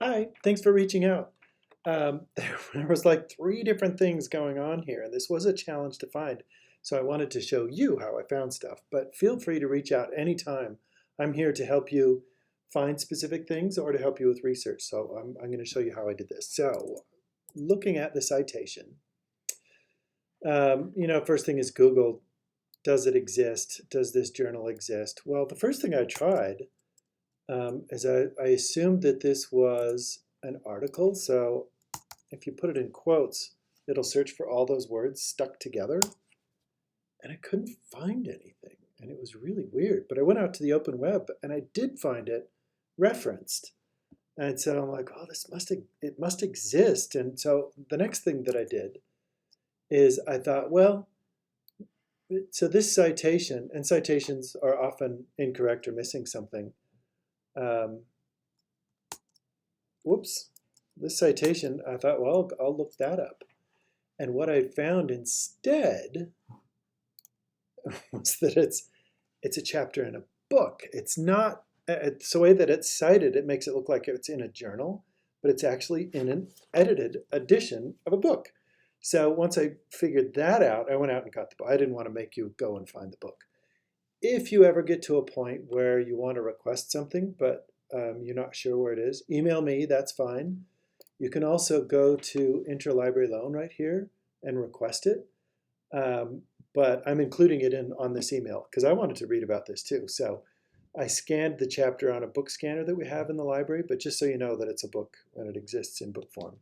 Hi, thanks for reaching out. There was like three different things going on here, and this was a challenge to find. So I wanted to show you how I found stuff, but feel free to reach out anytime. I'm here to help you find specific things or to help you with research. So I'm going to show you how I did this. So looking at the citation, first thing is Google, does it exist? Does this journal exist? Well, the first thing I tried is I assumed that this was an article. So if you put it in quotes, it'll search for all those words stuck together. And I couldn't find anything. And it was really weird. But I went out to the open web and I did find it referenced. And so I'm like, oh, it must exist. And so the next thing that I did is I thought, well, so this citation, and citations are often incorrect or missing something. Um, whoops, this citation, I thought, well, I'll look that up. And what I found instead was that it's a chapter in a book. It's not, it's the way that it's cited, it makes it look like it's in a journal, but it's actually in an edited edition of a book. So once I figured that out, I went out and got the book. I didn't want to make you go and find the book. If you ever get to a point where you want to request something, but you're not sure where it is, email me, that's fine. You can also go to Interlibrary Loan right here and request it. But I'm including it in on this email because I wanted to read about this too. So I scanned the chapter on a book scanner that we have in the library, but just so you know that it's a book and it exists in book form.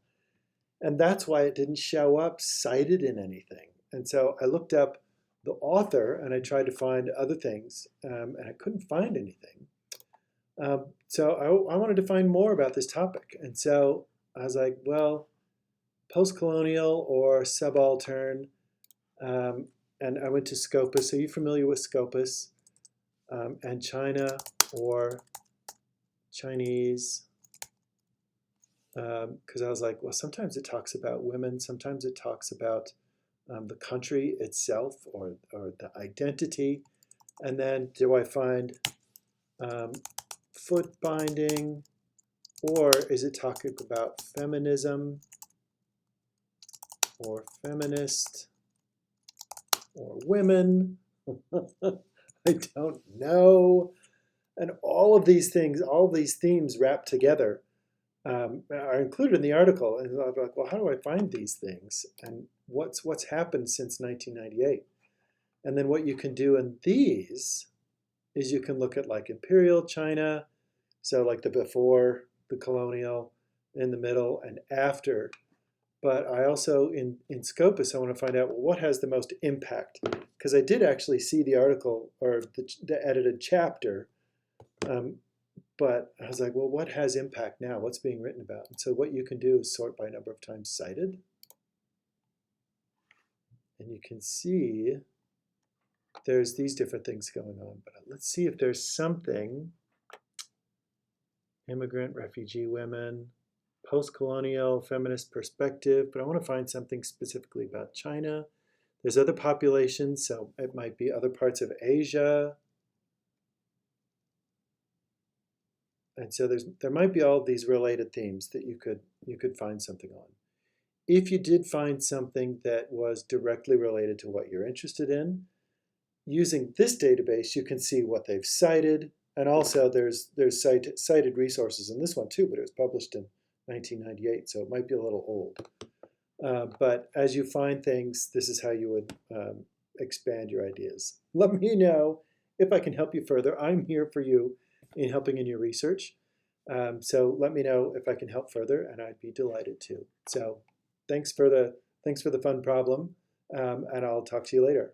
And that's why it didn't show up cited in anything. And so I looked up the author and I tried to find other things, and I couldn't find anything. So I wanted to find more about this topic. And so I was like, well, postcolonial or subaltern. And I went to Scopus. Are you familiar with Scopus? And China or Chinese? Because I was like, well, sometimes it talks about women, sometimes it talks about the country itself or the identity. And then do I find foot binding, or is it talking about feminism or feminist or women? I don't know. And all of these things, all of these themes wrapped together are included in the article. And I'm like, well, how do I find these things? And what's happened since 1998? And then what you can do in these is you can look at like imperial China, so like the before, the colonial, in the middle, and after. But I also, in Scopus, I want to find out, well, what has the most impact? Because I did actually see the article or the edited chapter, but I was like, well, what has impact now? What's being written about? And so what you can do is sort by number of times cited. And you can see there's these different things going on. But let's see if there's something. Immigrant, refugee women, post-colonial feminist perspective, but I want to find something specifically about China. There's other populations, so it might be other parts of Asia. And so there might be all these related themes that you could find something on. If you did find something that was directly related to what you're interested in, using this database, you can see what they've cited, and also there's cited resources in this one too, but it was published in 1998, so it might be a little old. But as you find things, this is how you would expand your ideas. Let me know if I can help you further. I'm here for you in helping in your research. So let me know if I can help further, and I'd be delighted to. So thanks for the fun problem, and I'll talk to you later.